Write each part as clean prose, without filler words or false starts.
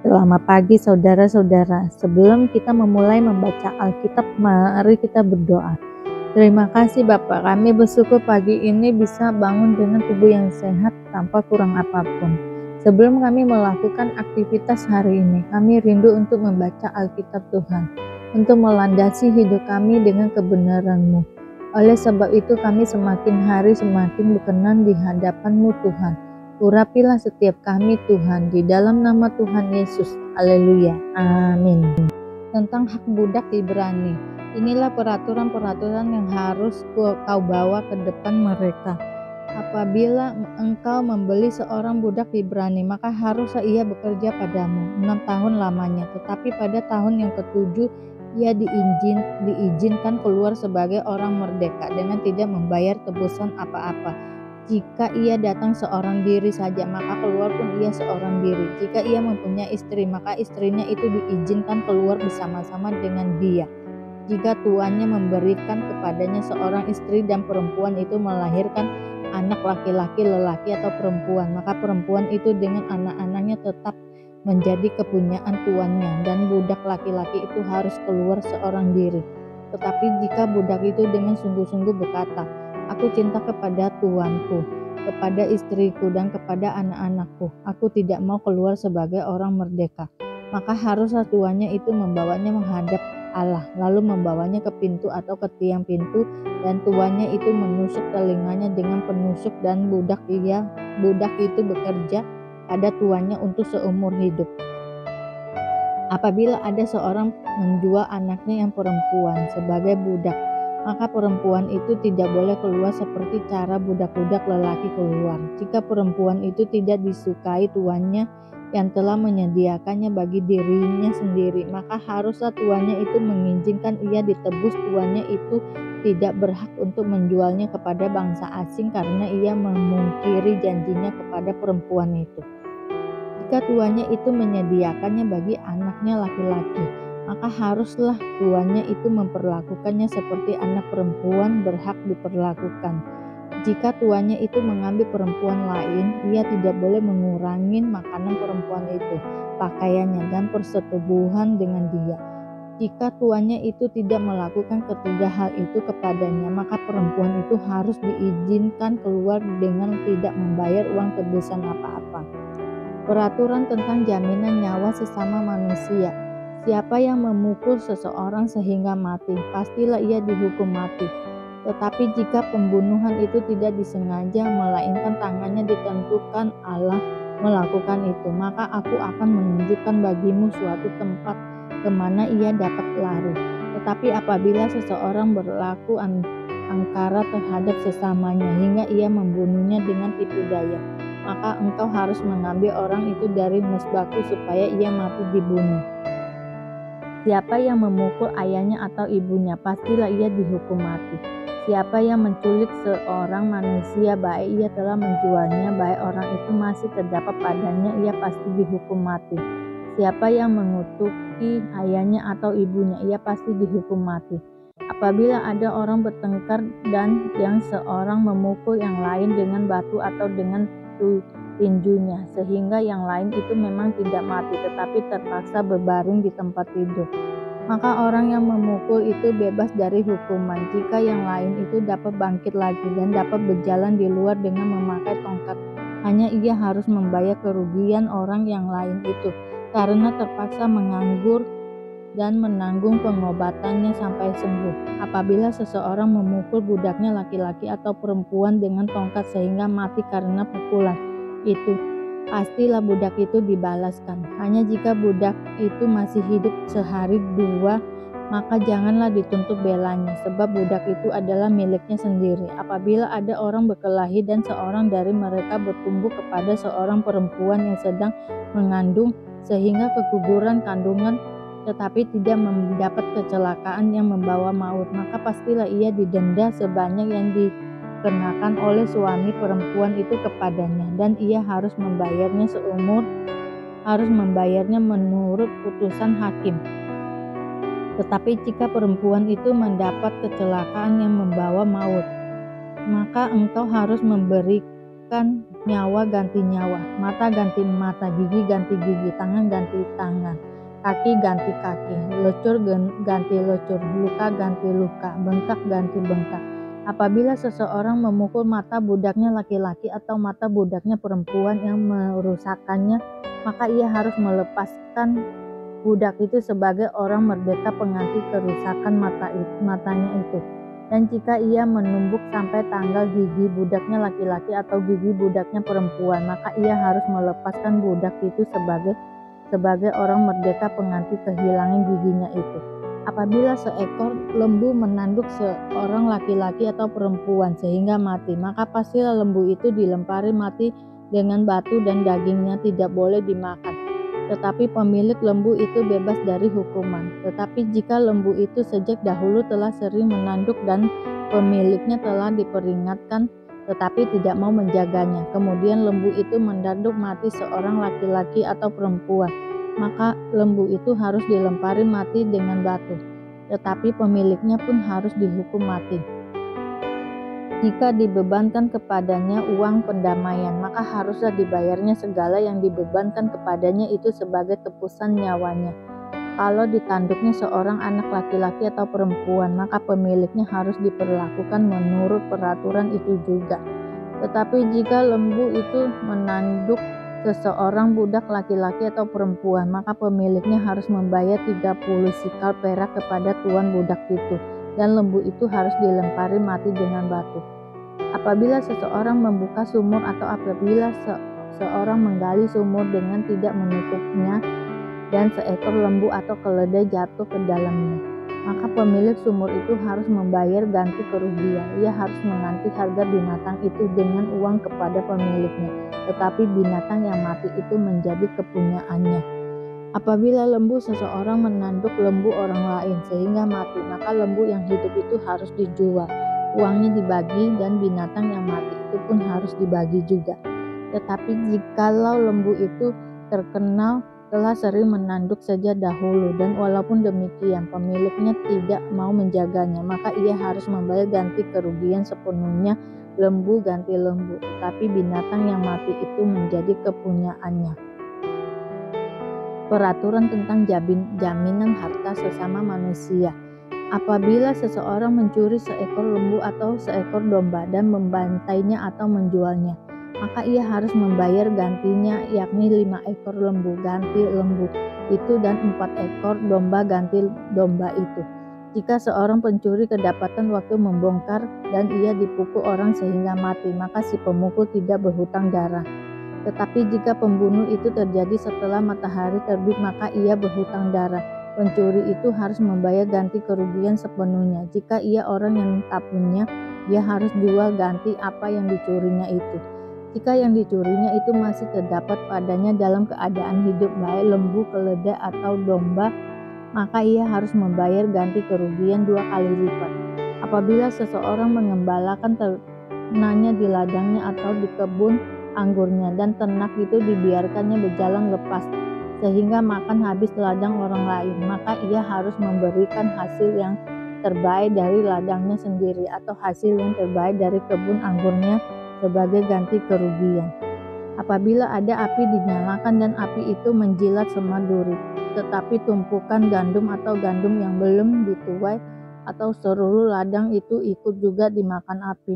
Selamat pagi saudara-saudara. Sebelum kita memulai membaca Alkitab, mari kita berdoa. Terima kasih Bapak, kami bersyukur pagi ini bisa bangun dengan tubuh yang sehat tanpa kurang apapun. Sebelum kami melakukan aktivitas hari ini, kami rindu untuk membaca Alkitab Tuhan, untuk melandasi hidup kami dengan kebenaran-Mu. Oleh sebab itu kami semakin hari semakin berkenan di hadapan-Mu Tuhan. Urapilah setiap kami Tuhan, di dalam nama Tuhan Yesus. Haleluya. Amin. Tentang hak budak Ibrani. Inilah peraturan-peraturan yang harus kau bawa ke depan mereka. Apabila engkau membeli seorang budak Ibrani, maka haruslah ia bekerja padamu 6 tahun lamanya. Tetapi pada tahun yang ke-7 ia diizinkan keluar sebagai orang merdeka dengan tidak membayar tebusan apa-apa. Jika ia datang seorang diri saja, maka keluar pun ia seorang diri. Jika ia mempunyai istri, maka istrinya itu diizinkan keluar bersama-sama dengan dia. Jika tuannya memberikan kepadanya seorang istri dan perempuan itu melahirkan anak laki-laki, lelaki atau perempuan, maka perempuan itu dengan anak-anaknya tetap menjadi kepunyaan tuannya, dan budak laki-laki itu harus keluar seorang diri. Tetapi jika budak itu dengan sungguh-sungguh berkata, "Aku cinta kepada tuanku, kepada istriku, dan kepada anak-anakku. Aku tidak mau keluar sebagai orang merdeka," maka haruslah tuannya itu membawanya menghadap Allah, lalu membawanya ke pintu atau ke tiang pintu, dan tuannya itu menusuk telinganya dengan penusuk, dan budak itu bekerja pada tuannya untuk seumur hidup. Apabila ada seorang menjual anaknya yang perempuan sebagai budak, maka perempuan itu tidak boleh keluar seperti cara budak-budak lelaki keluar. Jika perempuan itu tidak disukai tuannya yang telah menyediakannya bagi dirinya sendiri, maka haruslah tuannya itu mengizinkan ia ditebus. Tuannya itu tidak berhak untuk menjualnya kepada bangsa asing karena ia memungkiri janjinya kepada perempuan itu. Jika tuannya itu menyediakannya bagi anaknya laki-laki, maka haruslah tuannya itu memperlakukannya seperti anak perempuan berhak diperlakukan. Jika tuannya itu mengambil perempuan lain, ia tidak boleh mengurangi makanan perempuan itu, pakaiannya, dan persetubuhan dengan dia. Jika tuannya itu tidak melakukan ketiga hal itu kepadanya, maka perempuan itu harus diizinkan keluar dengan tidak membayar uang tebusan apa-apa. Peraturan tentang jaminan nyawa sesama manusia. Siapa yang memukul seseorang sehingga mati, pastilah ia dihukum mati. Tetapi jika pembunuhan itu tidak disengaja, melainkan tangannya ditentukan Allah melakukan itu, maka aku akan menunjukkan bagimu suatu tempat kemana ia dapat lari. Tetapi apabila seseorang berlaku angkara terhadap sesamanya hingga ia membunuhnya dengan tipu daya, maka engkau harus mengambil orang itu dari mesbahku supaya ia mati dibunuh. Siapa yang memukul ayahnya atau ibunya, pastilah ia dihukum mati. Siapa yang menculik seorang manusia, baik ia telah menjualnya, baik orang itu masih terdapat padanya, ia pasti dihukum mati. Siapa yang mengutuki ayahnya atau ibunya, ia pasti dihukum mati. Apabila ada orang bertengkar dan yang seorang memukul yang lain dengan batu atau dengan tinjunya, sehingga yang lain itu memang tidak mati tetapi terpaksa berbaring di tempat tidur, maka orang yang memukul itu bebas dari hukuman. Jika yang lain itu dapat bangkit lagi dan dapat berjalan di luar dengan memakai tongkat, hanya ia harus membayar kerugian orang yang lain itu karena terpaksa menganggur dan menanggung pengobatannya sampai sembuh. Apabila seseorang memukul budaknya laki-laki atau perempuan dengan tongkat sehingga mati karena pukulan itu, pastilah budak itu dibalaskan. Hanya jika budak itu masih hidup sehari dua, maka janganlah dituntut belanya, sebab budak itu adalah miliknya sendiri. Apabila ada orang berkelahi dan seorang dari mereka bertumbuh kepada seorang perempuan yang sedang mengandung sehingga keguguran kandungan, tetapi tidak mendapat kecelakaan yang membawa maut, maka pastilah ia didenda sebanyak yang dikenakan oleh suami perempuan itu kepadanya, dan ia harus membayarnya menurut putusan hakim. Tetapi jika perempuan itu mendapat kecelakaan yang membawa maut, maka engkau harus memberi bukan nyawa ganti nyawa, mata ganti mata, gigi ganti gigi, tangan ganti tangan, kaki ganti kaki, lecur ganti lecur, luka ganti luka, bengkak ganti bengkak. Apabila seseorang memukul mata budaknya laki-laki atau mata budaknya perempuan yang merusakkannya, maka ia harus melepaskan budak itu sebagai orang merdeka pengganti kerusakan matanya itu. Dan jika ia menumbuk sampai tanggal gigi budaknya laki-laki atau gigi budaknya perempuan, maka ia harus melepaskan budak itu sebagai orang merdeka pengganti kehilangan giginya itu. Apabila seekor lembu menanduk seorang laki-laki atau perempuan sehingga mati, maka pastilah lembu itu dilempari mati dengan batu dan dagingnya tidak boleh dimakan. Tetapi pemilik lembu itu bebas dari hukuman. Tetapi jika lembu itu sejak dahulu telah sering menanduk dan pemiliknya telah diperingatkan tetapi tidak mau menjaganya, kemudian lembu itu menanduk mati seorang laki-laki atau perempuan, maka lembu itu harus dilempari mati dengan batu, tetapi pemiliknya pun harus dihukum mati. Jika dibebankan kepadanya uang pendamaian, maka haruslah dibayarnya segala yang dibebankan kepadanya itu sebagai tebusan nyawanya. Kalau ditanduknya seorang anak laki-laki atau perempuan, maka pemiliknya harus diperlakukan menurut peraturan itu juga. Tetapi jika lembu itu menanduk seseorang budak laki-laki atau perempuan, maka pemiliknya harus membayar 30 sikal perak kepada tuan budak itu, dan lembu itu harus dilempari mati dengan batu. Apabila seseorang membuka sumur atau apabila seorang menggali sumur dengan tidak menutupnya dan seekor lembu atau keledai jatuh ke dalamnya, maka pemilik sumur itu harus membayar ganti kerugian. Ia harus mengganti harga binatang itu dengan uang kepada pemiliknya, tetapi binatang yang mati itu menjadi kepunyaannya. Apabila lembu seseorang menanduk lembu orang lain sehingga mati, maka lembu yang hidup itu harus dijual, uangnya dibagi, dan binatang yang mati itu pun harus dibagi juga. Tetapi jikalau lembu itu terkenal telah sering menanduk sejak dahulu, dan walaupun demikian pemiliknya tidak mau menjaganya, maka ia harus membayar ganti kerugian sepenuhnya, lembu ganti lembu, tetapi binatang yang mati itu menjadi kepunyaannya. Peraturan tentang jaminan harta sesama manusia. Apabila seseorang mencuri seekor lembu atau seekor domba dan membantainya atau menjualnya, maka ia harus membayar gantinya, yakni 5 ekor lembu ganti lembu itu dan 4 ekor domba ganti domba itu. Jika seorang pencuri kedapatan waktu membongkar dan ia dipukul orang sehingga mati, maka si pemukul tidak berhutang darah. Tetapi jika pembunuh itu terjadi setelah matahari terbit, maka ia berhutang darah. Pencuri itu harus membayar ganti kerugian sepenuhnya. Jika ia orang yang tak punya, ia harus jual ganti apa yang dicurinya itu. Jika yang dicurinya itu masih terdapat padanya dalam keadaan hidup, baik lembu, keledai, atau domba, maka ia harus membayar ganti kerugian 2 kali lipat. Apabila seseorang mengembalakan ternaknya di ladangnya atau di kebun anggurnya, dan ternak itu dibiarkannya berjalan lepas sehingga makan habis ladang orang lain, maka ia harus memberikan hasil yang terbaik dari ladangnya sendiri atau hasil yang terbaik dari kebun anggurnya sebagai ganti kerugian. Apabila ada api dinyalakan dan api itu menjilat semua duri, tetapi tumpukan gandum atau gandum yang belum dituai atau seluruh ladang itu ikut juga dimakan api,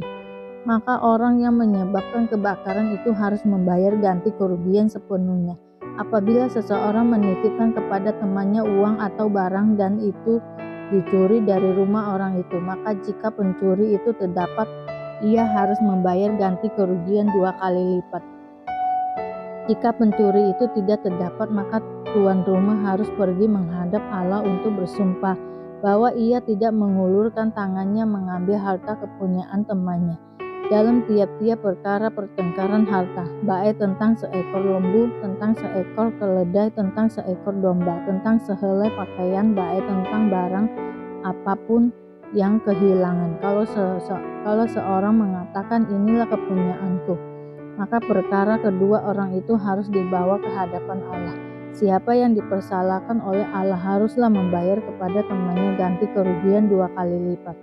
maka orang yang menyebabkan kebakaran itu harus membayar ganti kerugian sepenuhnya. Apabila seseorang menitipkan kepada temannya uang atau barang dan itu dicuri dari rumah orang itu, maka jika pencuri itu terdapat, ia harus membayar ganti kerugian 2 kali lipat. Jika pencuri itu tidak terdapat, maka tuan rumah harus pergi menghadap Allah untuk bersumpah bahwa ia tidak mengulurkan tangannya mengambil harta kepunyaan temannya dalam tiap-tiap perkara pertengkaran harta, baik tentang seekor lembu, tentang seekor keledai, tentang seekor domba, tentang sehelai pakaian, baik tentang barang apapun yang kehilangan. Kalau seorang mengatakan inilah kepunyaanku, maka perkara kedua orang itu harus dibawa ke hadapan Allah. Siapa yang dipersalahkan oleh Allah haruslah membayar kepada temannya ganti kerugian 2 kali lipat.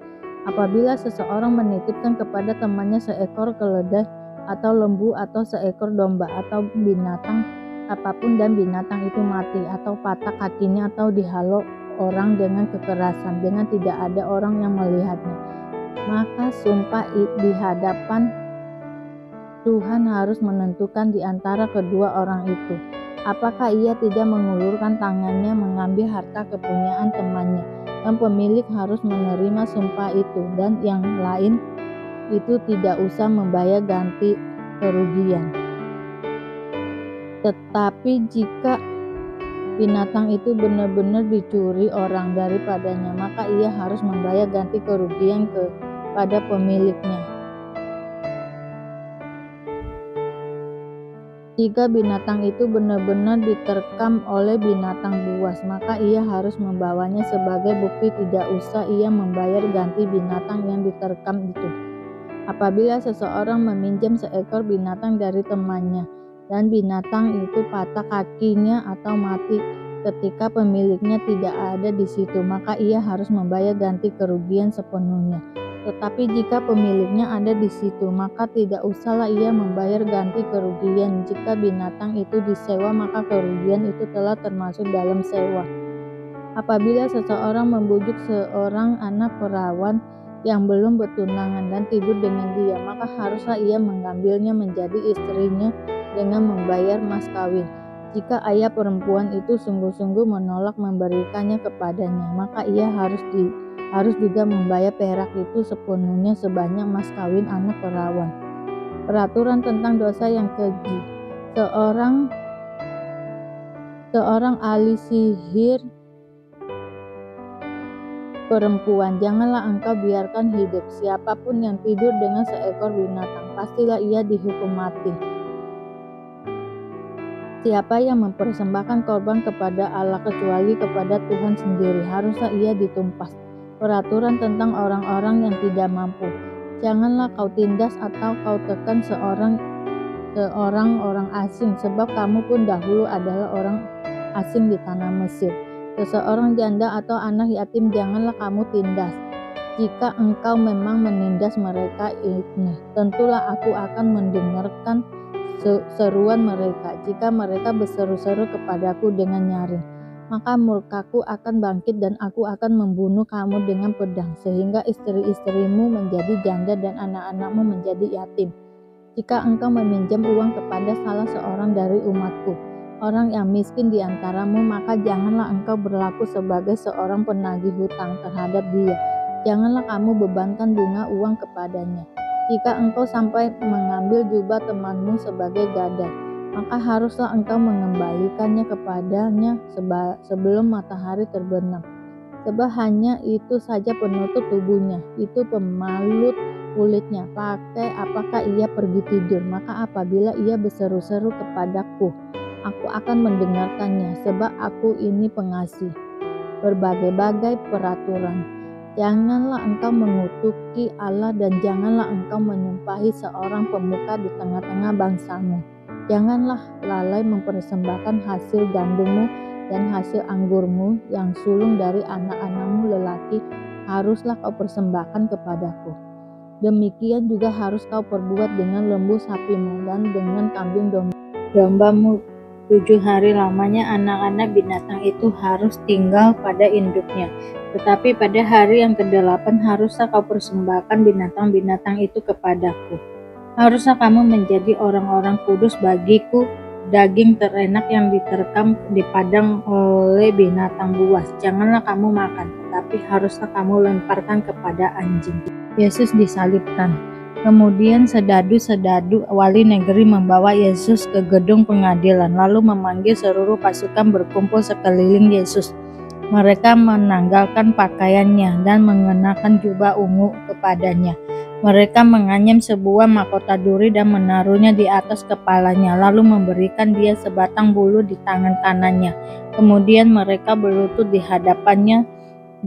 Apabila seseorang menitipkan kepada temannya seekor keledai atau lembu atau seekor domba atau binatang apapun dan binatang itu mati atau patah kakinya atau dihalau orang dengan kekerasan dengan tidak ada orang yang melihatnya, maka sumpah di hadapan Tuhan harus menentukan di antara kedua orang itu. Apakah ia tidak mengulurkan tangannya mengambil harta kepunyaan temannya, dan pemilik harus menerima sumpah itu, dan yang lain itu tidak usah membayar ganti kerugian. Tetapi jika binatang itu benar-benar dicuri orang daripadanya, maka ia harus membayar ganti kerugian kepada pemiliknya. Jika binatang itu benar-benar diterkam oleh binatang buas, maka ia harus membawanya sebagai bukti, tidak usah ia membayar ganti binatang yang diterkam itu. Apabila seseorang meminjam seekor binatang dari temannya, dan binatang itu patah kakinya atau mati ketika pemiliknya tidak ada di situ, maka ia harus membayar ganti kerugian sepenuhnya. Tetapi jika pemiliknya ada di situ, maka tidak usahlah ia membayar ganti kerugian. Jika binatang itu disewa, maka kerugian itu telah termasuk dalam sewa. Apabila seseorang membujuk seorang anak perawan yang belum bertunangan dan tidur dengan dia, maka haruslah ia mengambilnya menjadi istrinya dengan membayar mas kawin. Jika ayah perempuan itu sungguh-sungguh menolak memberikannya kepadanya, maka ia harus juga membayar perak itu sepenuhnya sebanyak mas kawin anak perawan. Peraturan tentang dosa yang keji. Seorang ahli sihir perempuan, janganlah engkau biarkan hidup siapapun yang tidur dengan seekor binatang, pastilah ia dihukum mati. Siapa yang mempersembahkan korban kepada Allah kecuali kepada Tuhan sendiri, haruslah ia ditumpas. Peraturan tentang orang-orang yang tidak mampu. Janganlah kau tindas atau kau tekan seorang orang asing, sebab kamu pun dahulu adalah orang asing di tanah Mesir. Seseorang janda atau anak yatim janganlah kamu tindas. Jika engkau memang menindas mereka ini, tentulah aku akan mendengarkan seruan mereka. Jika mereka berseru-seru kepadaku dengan nyaring, maka murkaku akan bangkit dan aku akan membunuh kamu dengan pedang, sehingga istri-istrimu menjadi janda dan anak-anakmu menjadi yatim. Jika engkau meminjam uang kepada salah seorang dari umatku, orang yang miskin di antaramu, maka janganlah engkau berlaku sebagai seorang penagih hutang terhadap dia. Janganlah kamu bebankan bunga uang kepadanya. Jika engkau sampai mengambil jubah temanmu sebagai gadai, maka haruslah engkau mengembalikannya kepadanya sebelum matahari terbenam. Sebab hanya itu saja penutup tubuhnya, itu pemalut kulitnya. Pakai apakah ia pergi tidur? Maka apabila ia berseru-seru kepadaku, aku akan mendengarkannya, sebab aku ini pengasih. Berbagai-bagai peraturan. Janganlah engkau mengutuki Allah dan janganlah engkau menyumpahi seorang pemuka di tengah-tengah bangsamu. Janganlah lalai mempersembahkan hasil gandummu dan hasil anggurmu yang sulung dari anak-anakmu lelaki, haruslah kau persembahkan kepadaku. Demikian juga harus kau perbuat dengan lembu sapimu dan dengan kambing dombamu. 7 hari lamanya anak-anak binatang itu harus tinggal pada induknya. Tetapi pada hari yang ke-8 haruslah kau persembahkan binatang-binatang itu kepadaku. Haruslah kamu menjadi orang-orang kudus bagiku. Daging terenak yang diterkam di padang oleh binatang buas, janganlah kamu makan, tetapi haruslah kamu lemparkan kepada anjing. Yesus disalibkan. Kemudian sedadu-sedadu wali negeri membawa Yesus ke gedung pengadilan, lalu memanggil seluruh pasukan berkumpul sekeliling Yesus. Mereka menanggalkan pakaiannya dan mengenakan jubah ungu kepadanya. Mereka menganyam sebuah mahkota duri dan menaruhnya di atas kepalanya, lalu memberikan dia sebatang bulu di tangan kanannya. Kemudian mereka berlutut di hadapannya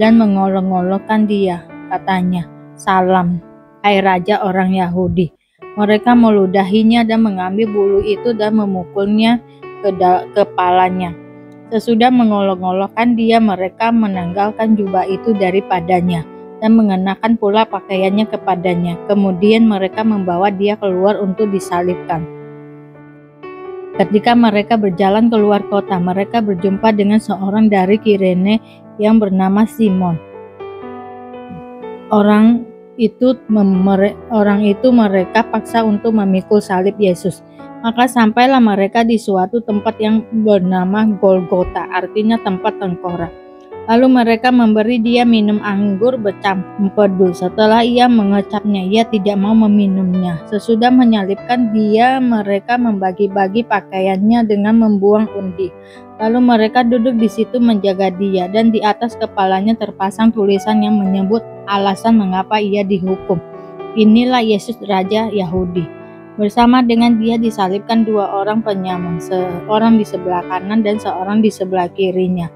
dan mengolok-olokkan dia. Katanya, "Salam, hai Raja orang Yahudi." Mereka meludahinya dan mengambil bulu itu dan memukulnya ke kepalanya. Sesudah mengolok-olokkan dia, mereka menanggalkan jubah itu daripadanya. dan mengenakan pula pakaiannya kepadanya. Kemudian mereka membawa dia keluar untuk disalibkan. Ketika mereka berjalan keluar kota, mereka berjumpa dengan seorang dari Kirene yang bernama Simon. Orang itu mereka paksa untuk memikul salib Yesus. Maka sampailah mereka di suatu tempat yang bernama Golgota, artinya tempat tengkorak. Lalu mereka memberi dia minum anggur bercampur empedu. Setelah ia mengecapnya, ia tidak mau meminumnya. Sesudah menyalibkan dia, mereka membagi-bagi pakaiannya dengan membuang undi. Lalu mereka duduk di situ menjaga dia, dan di atas kepalanya terpasang tulisan yang menyebut alasan mengapa ia dihukum. Inilah Yesus Raja Yahudi. Bersama dengan dia disalibkan dua orang penyamun, seorang di sebelah kanan dan seorang di sebelah kirinya.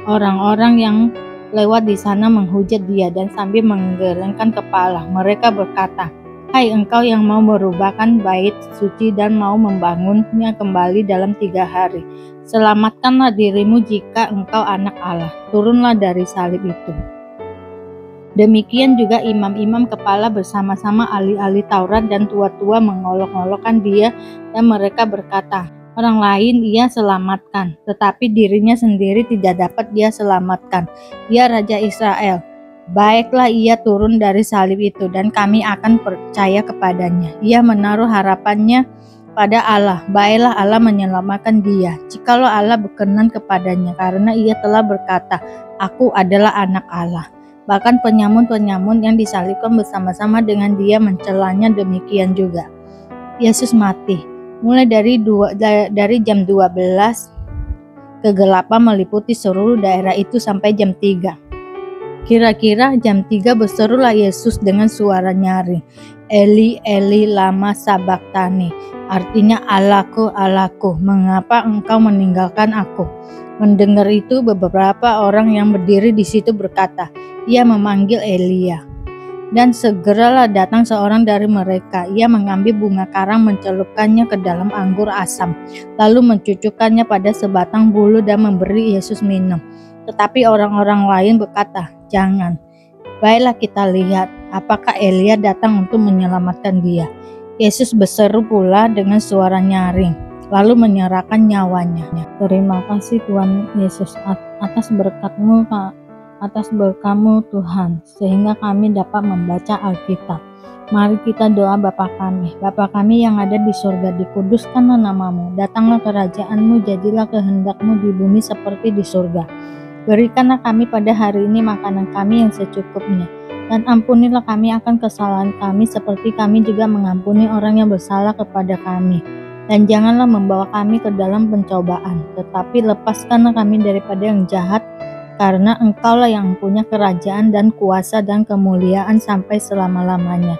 Orang-orang yang lewat di sana menghujat dia dan sambil menggelengkan kepala. Mereka berkata, "Hai engkau yang mau merubahkan bait suci dan mau membangunnya kembali dalam 3 hari. Selamatkanlah dirimu jika engkau anak Allah. Turunlah dari salib itu." Demikian juga imam-imam kepala bersama-sama ahli-ahli Taurat dan tua-tua mengolok-olokkan dia, dan mereka berkata, "Orang lain ia selamatkan, tetapi dirinya sendiri tidak dapat dia selamatkan. Dia Raja Israel. Baiklah ia turun dari salib itu, dan kami akan percaya kepadanya. Ia menaruh harapannya pada Allah. Baiklah Allah menyelamatkan dia, jikalau Allah berkenan kepadanya, karena ia telah berkata, 'Aku adalah anak Allah.'" Bahkan penyamun-penyamun yang disalibkan bersama-sama dengan dia mencelanya demikian juga. Yesus mati. Mulai dari jam 12, kegelapan meliputi seluruh daerah itu sampai jam 3. Kira-kira jam 3 berserulah Yesus dengan suara nyaring, "Eli, Eli, lama sabachthani." Artinya, "Allahku, Allahku, mengapa engkau meninggalkan aku?" Mendengar itu, beberapa orang yang berdiri di situ berkata, "Ia memanggil Elia." Dan segeralah datang seorang dari mereka. Ia mengambil bunga karang, mencelupkannya ke dalam anggur asam, lalu mencucukkannya pada sebatang bulu dan memberi Yesus minum. Tetapi orang-orang lain berkata, "Jangan. Baiklah kita lihat, apakah Elia datang untuk menyelamatkan dia." Yesus berseru pula dengan suara nyaring, lalu menyerahkan nyawanya. Terima kasih Tuhan Yesus atas berkat-Mu, atas berkat-Mu Tuhan, sehingga kami dapat membaca Alkitab. Mari kita doa Bapa kami. Bapa kami yang ada di surga, dikuduskanlah nama-Mu, datanglah kerajaan-Mu, jadilah kehendak-Mu di bumi seperti di surga. Berikanlah kami pada hari ini makanan kami yang secukupnya, dan ampunilah kami akan kesalahan kami seperti kami juga mengampuni orang yang bersalah kepada kami. Dan janganlah membawa kami ke dalam pencobaan, tetapi lepaskanlah kami daripada yang jahat, karena Engkaulah yang punya kerajaan dan kuasa dan kemuliaan sampai selama-lamanya.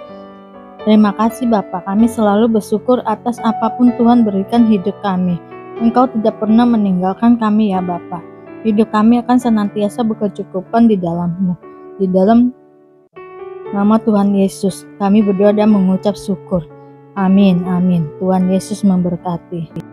Terima kasih Bapa, kami selalu bersyukur atas apapun Tuhan berikan hidup kami. Engkau tidak pernah meninggalkan kami ya Bapa. Hidup kami akan senantiasa berkecukupan di dalam-Mu. Di dalam nama Tuhan Yesus, kami berdoa dan mengucap syukur. Amin, amin. Tuhan Yesus memberkati.